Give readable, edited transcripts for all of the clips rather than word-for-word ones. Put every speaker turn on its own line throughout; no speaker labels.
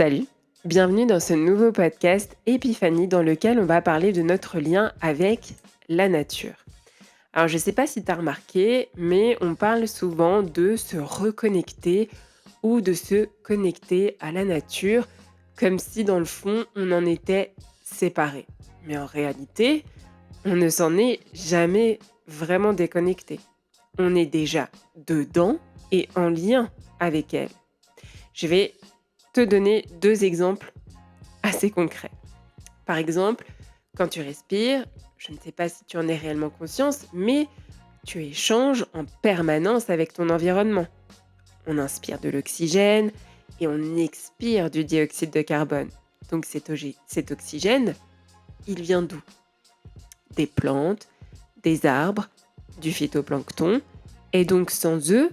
Salut, bienvenue dans ce nouveau podcast Épiphanie dans lequel on va parler de notre lien avec la nature. Alors je ne sais pas si tu as remarqué, mais on parle souvent de se reconnecter ou de se connecter à la nature comme si dans le fond on en était séparés. Mais en réalité, on ne s'en est jamais vraiment déconnecté. On est déjà dedans et en lien avec elle. Je vais te donner 2 exemples assez concrets. Par exemple, quand tu respires, je ne sais pas si tu en es réellement conscience, mais tu échanges en permanence avec ton environnement. On inspire de l'oxygène et on expire du dioxyde de carbone. Donc cet oxygène, il vient d'où? Des plantes, des arbres, du phytoplancton, et donc sans eux,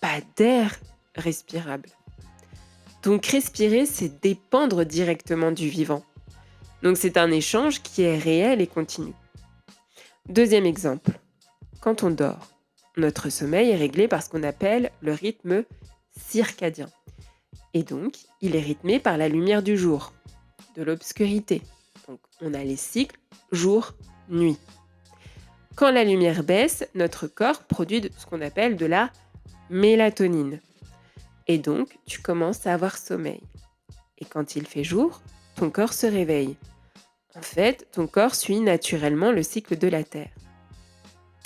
pas d'air respirable. Donc respirer, c'est dépendre directement du vivant. Donc c'est un échange qui est réel et continu. Deuxième exemple, quand on dort, notre sommeil est réglé par ce qu'on appelle le rythme circadien. Et donc, il est rythmé par la lumière du jour, de l'obscurité. Donc on a les cycles jour-nuit. Quand la lumière baisse, notre corps produit ce qu'on appelle de la mélatonine. Et donc, tu commences à avoir sommeil. Et quand il fait jour, ton corps se réveille. En fait, ton corps suit naturellement le cycle de la Terre.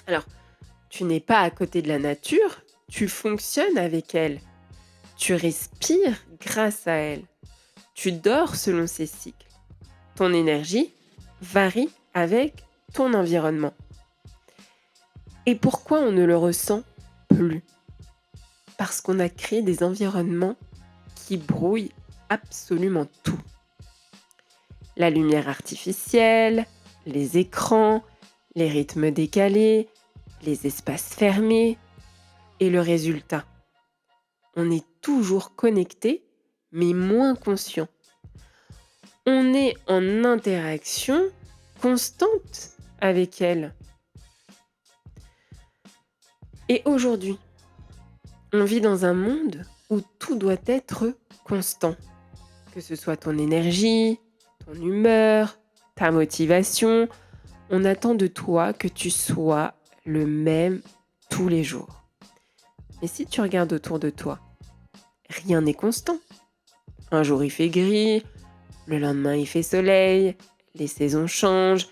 Alors, tu n'es pas à côté de la nature, tu fonctionnes avec elle. Tu respires grâce à elle. Tu dors selon ses cycles. Ton énergie varie avec ton environnement. Et pourquoi on ne le ressent plus? Parce qu'on a créé des environnements qui brouillent absolument tout. La lumière artificielle, les écrans, les rythmes décalés, les espaces fermés. Et le résultat, on est toujours connecté, mais moins conscient. On est en interaction constante avec elle. Et aujourd'hui, on vit dans un monde où tout doit être constant. Que ce soit ton énergie, ton humeur, ta motivation, on attend de toi que tu sois le même tous les jours. Mais si tu regardes autour de toi, rien n'est constant. Un jour il fait gris, le lendemain il fait soleil, les saisons changent,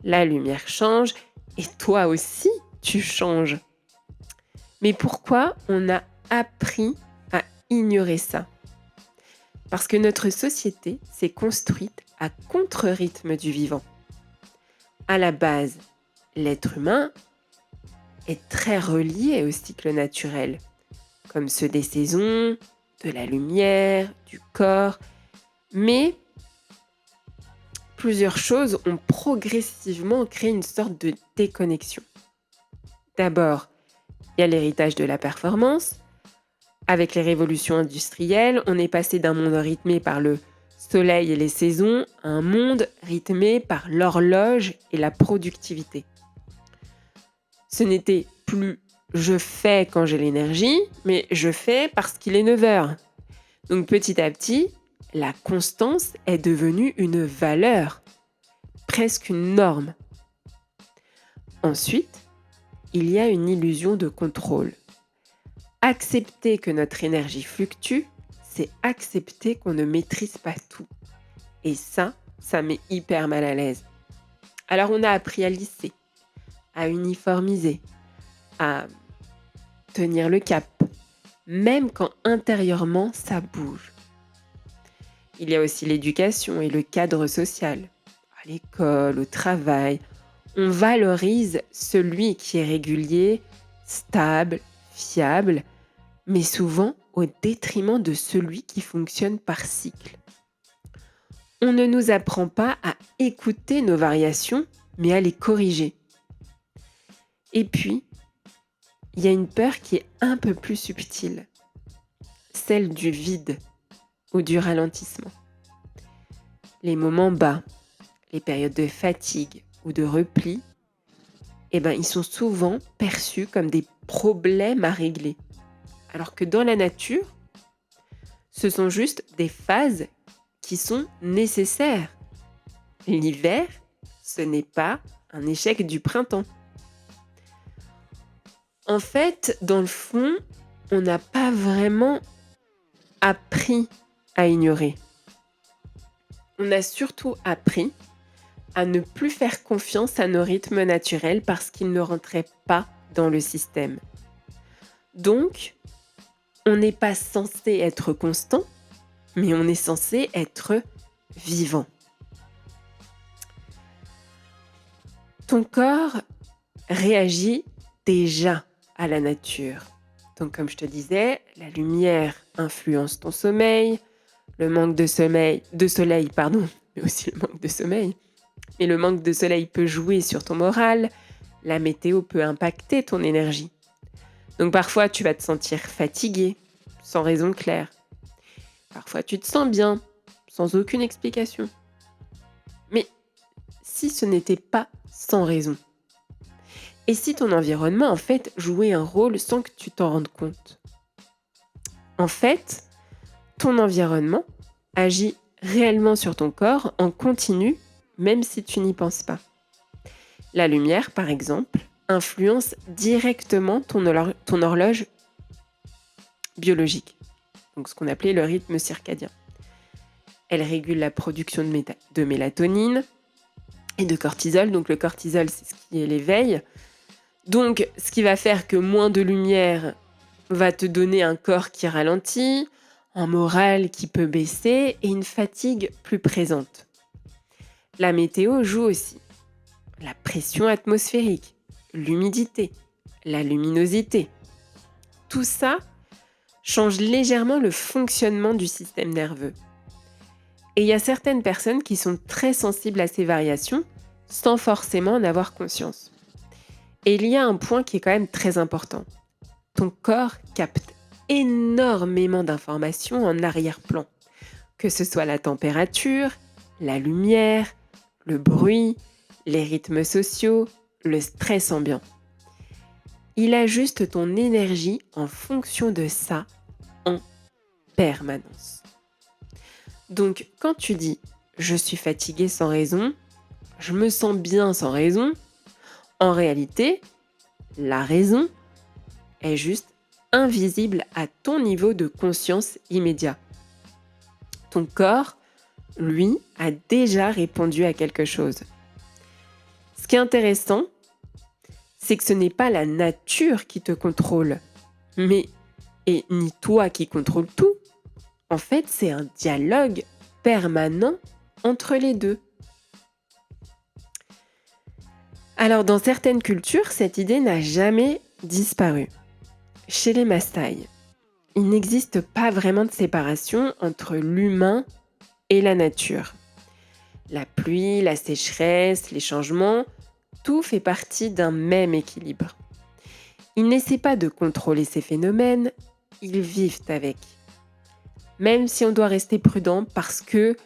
la lumière change et toi aussi tu changes. Mais pourquoi on a appris à ignorer ça? Parce que notre société s'est construite à contre-rythme du vivant. À la base, l'être humain est très relié au cycle naturel, comme ceux des saisons, de la lumière, du corps. Mais plusieurs choses ont progressivement créé une sorte de déconnexion. D'abord, il y a l'héritage de la performance. Avec les révolutions industrielles, on est passé d'un monde rythmé par le soleil et les saisons à un monde rythmé par l'horloge et la productivité. Ce n'était plus je fais quand j'ai l'énergie, mais je fais parce qu'il est 9 heures. Donc petit à petit, la constance est devenue une valeur, presque une norme. Ensuite, il y a une illusion de contrôle. Accepter que notre énergie fluctue, c'est accepter qu'on ne maîtrise pas tout. Et ça met hyper mal à l'aise. Alors on a appris à lisser, à uniformiser, à tenir le cap, même quand intérieurement ça bouge. Il y a aussi l'éducation et le cadre social. À l'école, au travail, on valorise celui qui est régulier, stable, fiable, mais souvent au détriment de celui qui fonctionne par cycle. On ne nous apprend pas à écouter nos variations, mais à les corriger. Et puis, il y a une peur qui est un peu plus subtile, celle du vide ou du ralentissement. Les moments bas, les périodes de fatigue ou de repli, ils sont souvent perçus comme des problèmes à régler. Alors que dans la nature, Ce sont juste des phases qui sont nécessaires. L'hiver, ce n'est pas un échec du printemps. En fait, dans le fond, on n'a pas vraiment appris à ignorer. On a surtout appris à ne plus faire confiance à nos rythmes naturels parce qu'ils ne rentraient pas dans le système. Donc, on n'est pas censé être constant, mais on est censé être vivant. Ton corps réagit déjà à la nature. Donc, comme je te disais, la lumière influence ton sommeil, le manque de soleil, mais aussi le manque de sommeil. Et le manque de soleil peut jouer sur ton moral, la météo peut impacter ton énergie. Donc parfois, tu vas te sentir fatigué, sans raison claire. Parfois, tu te sens bien, sans aucune explication. Mais si ce n'était pas sans raison? Et si ton environnement, en fait, jouait un rôle sans que tu t'en rendes compte? En fait, ton environnement agit réellement sur ton corps en continu, même si tu n'y penses pas. La lumière, par exemple, influence directement ton horloge biologique, donc ce qu'on appelait le rythme circadien. Elle régule la production de mélatonine et de cortisol. Donc le cortisol, c'est ce qui est l'éveil. Donc ce qui va faire que moins de lumière va te donner un corps qui ralentit, un moral qui peut baisser et une fatigue plus présente. La météo joue aussi. La pression atmosphérique, l'humidité, la luminosité. Tout ça change légèrement le fonctionnement du système nerveux. Et il y a certaines personnes qui sont très sensibles à ces variations sans forcément en avoir conscience. Et il y a un point qui est quand même très important. Ton corps capte énormément d'informations en arrière-plan, que ce soit la température, la lumière, le bruit, les rythmes sociaux, le stress ambiant. Il ajuste ton énergie en fonction de ça en permanence. Donc, quand tu dis « je suis fatigué sans raison »,« je me sens bien sans raison », en réalité, la raison est juste invisible à ton niveau de conscience immédiat. Ton corps, lui, a déjà répondu à quelque chose. Ce qui est intéressant, c'est que ce n'est pas la nature qui te contrôle, et ni toi qui contrôle tout. En fait, c'est un dialogue permanent entre les deux. Alors, dans certaines cultures, cette idée n'a jamais disparu. Chez les Maasai, il n'existe pas vraiment de séparation entre l'humain et la nature. La pluie, la sécheresse, les changements, tout fait partie d'un même équilibre. Ils n'essaient pas de contrôler ces phénomènes, ils vivent avec. Même si on doit rester prudent parce que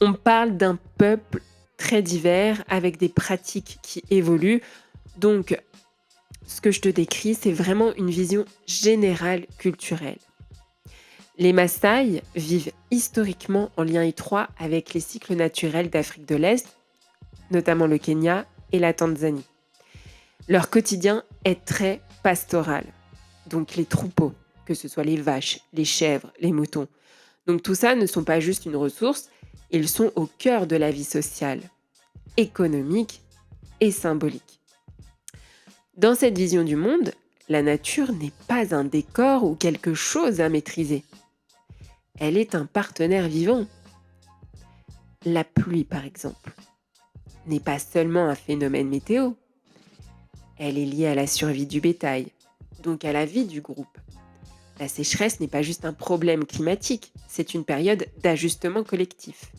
on parle d'un peuple très divers avec des pratiques qui évoluent. Donc, ce que je te décris, c'est vraiment une vision générale culturelle. Les Maasai vivent historiquement en lien étroit avec les cycles naturels d'Afrique de l'Est, notamment le Kenya et la Tanzanie. Leur quotidien est très pastoral, donc les troupeaux, que ce soit les vaches, les chèvres, les moutons. Donc tout ça ne sont pas juste une ressource, ils sont au cœur de la vie sociale, économique et symbolique. Dans cette vision du monde, la nature n'est pas un décor ou quelque chose à maîtriser. Elle est un partenaire vivant. La pluie, par exemple, n'est pas seulement un phénomène météo. Elle est liée à la survie du bétail, donc à la vie du groupe. La sécheresse n'est pas juste un problème climatique, c'est une période d'ajustement collectif.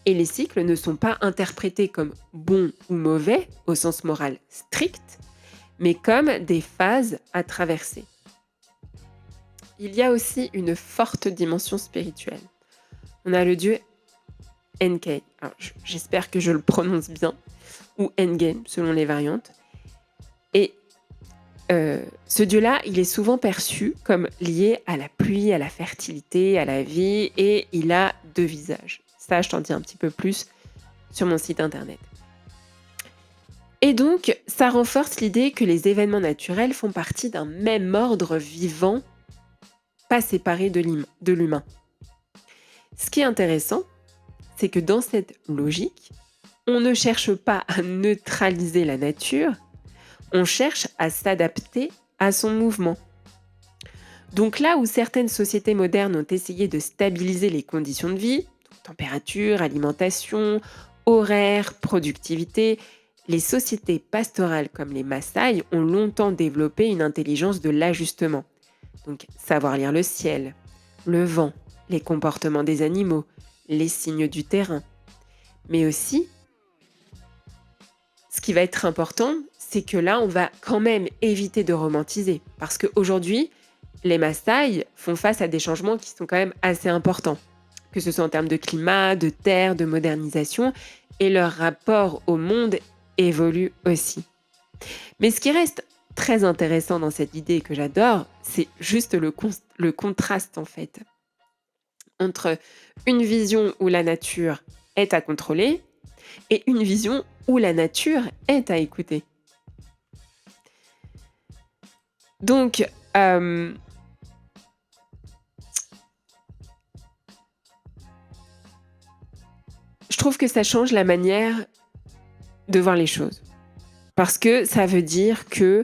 Et les cycles ne sont pas interprétés comme bons ou mauvais au sens moral strict, mais comme des phases à traverser. Il y a aussi une forte dimension spirituelle. On a le dieu Enki, alors j'espère que je le prononce bien, ou Engen selon les variantes. Et Ce dieu-là, il est souvent perçu comme lié à la pluie, à la fertilité, à la vie et il a 2 visages. Ça, je t'en dis un petit peu plus sur mon site internet. Et donc, ça renforce l'idée que les événements naturels font partie d'un même ordre vivant, pas séparé de l'humain. Ce qui est intéressant, c'est que dans cette logique, on ne cherche pas à neutraliser la nature, on cherche à s'adapter à son mouvement. Donc là où certaines sociétés modernes ont essayé de stabiliser les conditions de vie, température, alimentation, horaire, productivité, les sociétés pastorales comme les Maasai ont longtemps développé une intelligence de l'ajustement. Donc savoir lire le ciel, le vent, les comportements des animaux, les signes du terrain. Mais aussi, ce qui va être important, c'est que là, on va quand même éviter de romantiser. Parce qu'aujourd'hui, les Maasai font face à des changements qui sont quand même assez importants. Que ce soit en termes de climat, de terre, de modernisation. Et leur rapport au monde évolue aussi. Mais ce qui reste très intéressant dans cette idée que j'adore, c'est juste le contraste en fait. Entre une vision où la nature est à contrôler et une vision où la nature est à écouter. Donc, je trouve que ça change la manière de voir les choses. Parce que ça veut dire que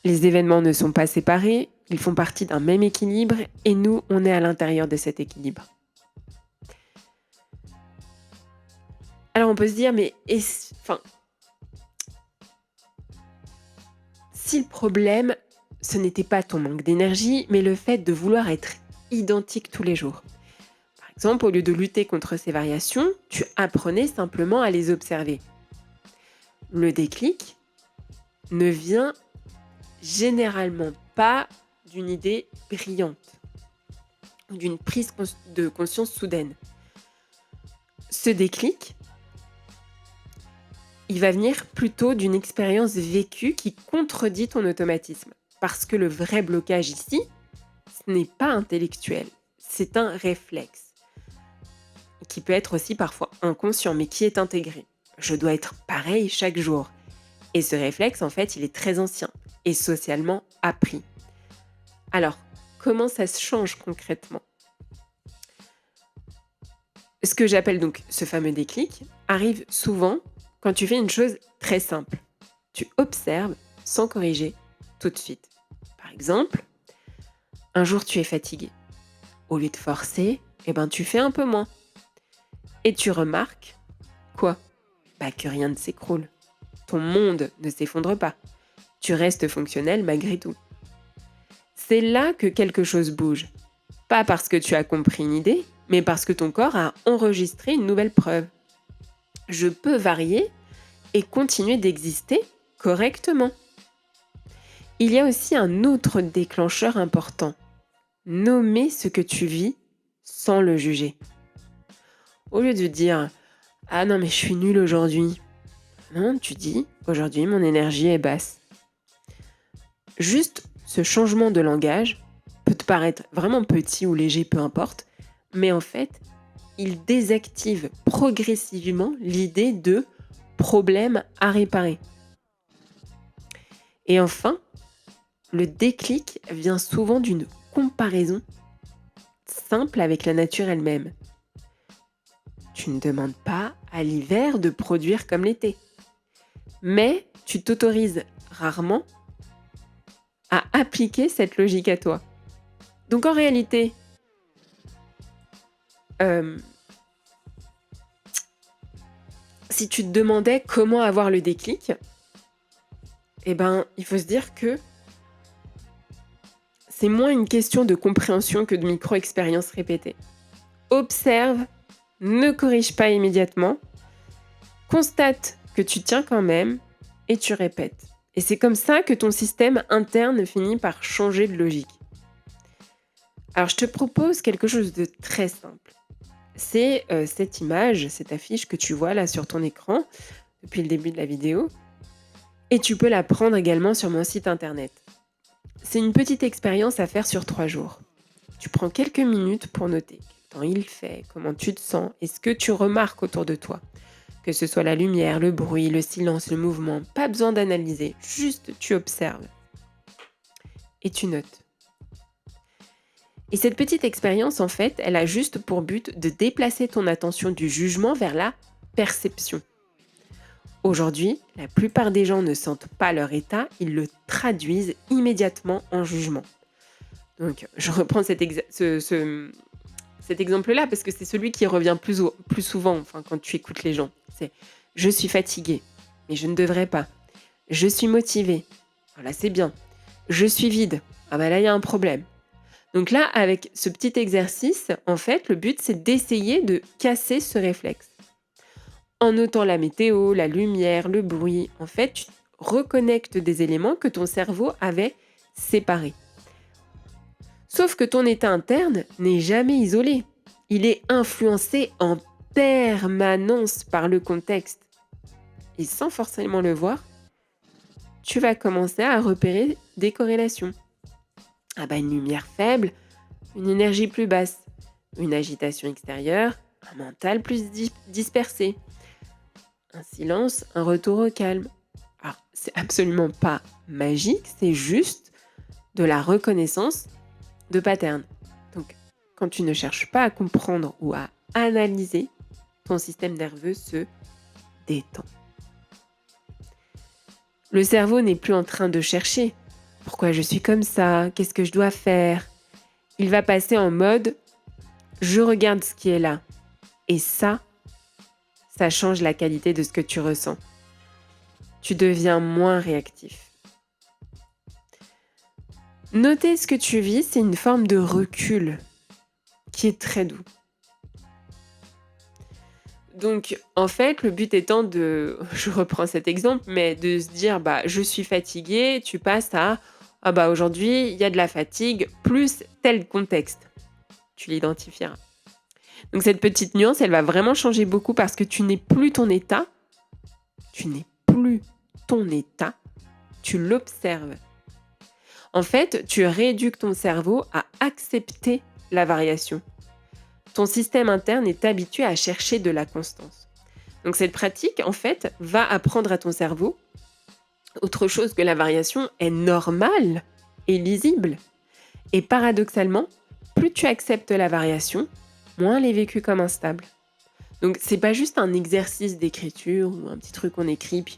les événements ne sont pas séparés, ils font partie d'un même équilibre et nous, on est à l'intérieur de cet équilibre. Alors on peut se dire, mais si le problème, ce n'était pas ton manque d'énergie, mais le fait de vouloir être identique tous les jours. Par exemple, au lieu de lutter contre ces variations, tu apprenais simplement à les observer. Le déclic ne vient généralement pas d'une idée brillante ou d'une prise de conscience soudaine. Ce déclic, il va venir plutôt d'une expérience vécue qui contredit ton automatisme. Parce que le vrai blocage ici, ce n'est pas intellectuel, c'est un réflexe qui peut être aussi parfois inconscient, mais qui est intégré. Je dois être pareil chaque jour. Et ce réflexe, en fait, il est très ancien et socialement appris. Alors, comment ça se change concrètement ? Ce que j'appelle donc ce fameux déclic arrive souvent quand tu fais une chose très simple. Tu observes sans corriger tout de suite. Par exemple, un jour tu es fatigué. Au lieu de forcer, tu fais un peu moins. Et tu remarques quoi ? Que rien ne s'écroule. Ton monde ne s'effondre pas. Tu restes fonctionnel malgré tout. C'est là que quelque chose bouge. Pas parce que tu as compris une idée, mais parce que ton corps a enregistré une nouvelle preuve. Je peux varier et continuer d'exister correctement. Il y a aussi un autre déclencheur important. Nommer ce que tu vis sans le juger. Au lieu de dire « Ah non mais je suis nulle aujourd'hui », non, tu dis « Aujourd'hui mon énergie est basse ». Juste ce changement de langage peut te paraître vraiment petit ou léger, peu importe, mais en fait, il désactive progressivement l'idée de problème à réparer. Et enfin, le déclic vient souvent d'une comparaison simple avec la nature elle-même. Tu ne demandes pas à l'hiver de produire comme l'été, mais tu t'autorises rarement à appliquer cette logique à toi. Donc en réalité, si tu te demandais comment avoir le déclic, il faut se dire que c'est moins une question de compréhension que de micro-expériences répétées. Observe, ne corrige pas immédiatement, constate que tu tiens quand même et tu répètes. Et c'est comme ça que ton système interne finit par changer de logique. Alors je te propose quelque chose de très simple. C'est cette image, cette affiche que tu vois là sur ton écran depuis le début de la vidéo. et tu peux la prendre également sur mon site internet. C'est une petite expérience à faire sur 3 jours. Tu prends quelques minutes pour noter quel temps il fait, comment tu te sens et ce que tu remarques autour de toi. Que ce soit la lumière, le bruit, le silence, le mouvement, pas besoin d'analyser, juste tu observes et tu notes. Et cette petite expérience, en fait, elle a juste pour but de déplacer ton attention du jugement vers la perception. Aujourd'hui, la plupart des gens ne sentent pas leur état, ils le traduisent immédiatement en jugement. Donc, je reprends cet exemple-là parce que c'est celui qui revient plus souvent quand tu écoutes les gens. C'est je suis fatiguée, mais je ne devrais pas. Je suis motivée. Voilà, c'est bien. Je suis vide. Ah bah là, il y a un problème. Donc là, avec ce petit exercice, en fait, le but, c'est d'essayer de casser ce réflexe. En notant la météo, la lumière, le bruit, en fait, tu reconnectes des éléments que ton cerveau avait séparés. Sauf que ton état interne n'est jamais isolé. Il est influencé en permanence par le contexte. Et sans forcément le voir, tu vas commencer à repérer des corrélations. Ah bah une lumière faible, une énergie plus basse, une agitation extérieure, un mental plus dispersé, un silence, un retour au calme. Alors, c'est absolument pas magique, c'est juste de la reconnaissance de patterns. Donc, quand tu ne cherches pas à comprendre ou à analyser, ton système nerveux se détend. Le cerveau n'est plus en train de chercher. Pourquoi je suis comme ça? Qu'est-ce que je dois faire? Il va passer en mode « je regarde ce qui est là ». Et ça change la qualité de ce que tu ressens. Tu deviens moins réactif. Noter ce que tu vis, c'est une forme de recul qui est très doux. Donc, en fait, le but étant je reprends cet exemple, mais de se dire, je suis fatiguée, tu passes à, aujourd'hui, il y a de la fatigue, plus tel contexte. Tu l'identifieras. Donc, cette petite nuance, elle va vraiment changer beaucoup parce que tu n'es plus ton état, tu l'observes. En fait, tu rééduques ton cerveau à accepter la variation. Ton système interne est habitué à chercher de la constance. Donc cette pratique, en fait, va apprendre à ton cerveau autre chose que la variation est normale et lisible. Et paradoxalement, plus tu acceptes la variation, moins elle est vécue comme instable. Donc c'est pas juste un exercice d'écriture ou un petit truc qu'on écrit puis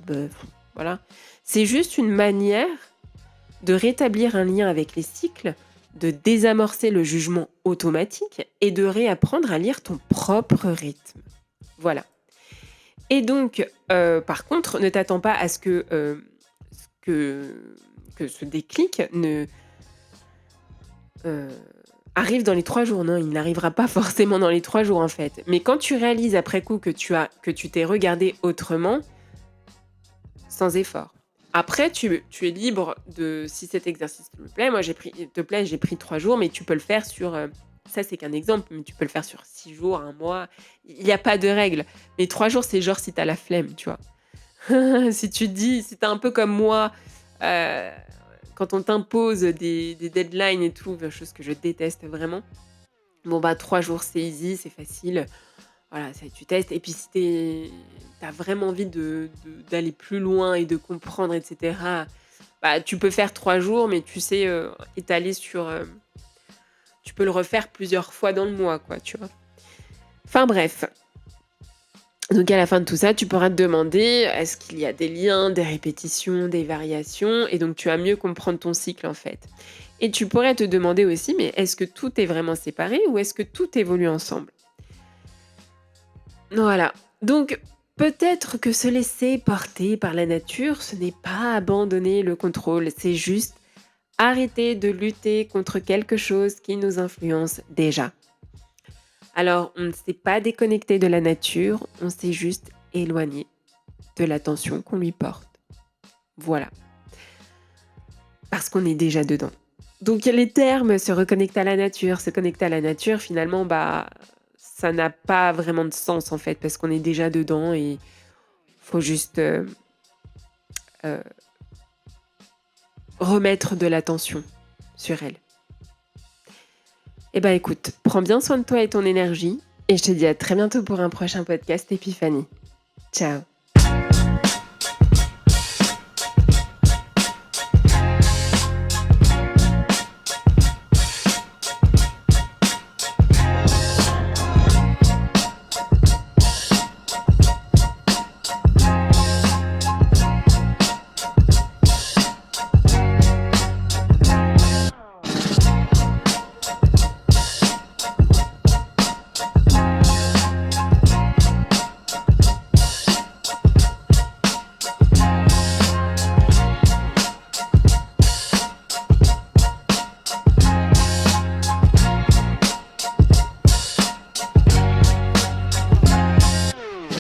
voilà. C'est juste une manière de rétablir un lien avec les cycles, de désamorcer le jugement automatique et de réapprendre à lire ton propre rythme. Voilà. Et donc, par contre, ne t'attends pas à ce que ce déclic arrive dans les 3 jours. Non, il n'arrivera pas forcément dans les 3 jours en fait. Mais quand tu réalises après coup que tu t'es regardé autrement, sans effort. Après, tu es libre de, si cet exercice te plaît, moi j'ai pris 3 jours, mais tu peux le faire sur, ça c'est qu'un exemple, mais tu peux le faire sur 6 jours, 1 mois, il n'y a pas de règle. Mais 3 jours, c'est genre si tu as la flemme, tu vois. Si tu te dis, si tu es un peu comme moi, quand on t'impose des deadlines et tout, chose que je déteste vraiment, 3 jours c'est easy, c'est facile. Voilà, tu testes. Et puis si tu as vraiment envie d'aller plus loin et de comprendre, etc., tu peux faire 3 jours, mais tu sais, étaler sur... tu peux le refaire plusieurs fois dans le mois, quoi, tu vois. Enfin bref. Donc à la fin de tout ça, tu pourras te demander, est-ce qu'il y a des liens, des répétitions, des variations? Et donc tu vas mieux comprendre ton cycle, en fait. Et tu pourrais te demander aussi, mais est-ce que tout est vraiment séparé ou est-ce que tout évolue ensemble? Voilà. Donc, peut-être que se laisser porter par la nature, ce n'est pas abandonner le contrôle, c'est juste arrêter de lutter contre quelque chose qui nous influence déjà. Alors, on ne s'est pas déconnecté de la nature, on s'est juste éloigné de l'attention qu'on lui porte. Voilà. Parce qu'on est déjà dedans. Donc, les termes se reconnecter à la nature, se connecter à la nature, finalement, ça n'a pas vraiment de sens en fait, parce qu'on est déjà dedans et il faut juste remettre de l'attention sur elle. Eh ben écoute, prends bien soin de toi et ton énergie et je te dis à très bientôt pour un prochain podcast Épiphanie. Ciao.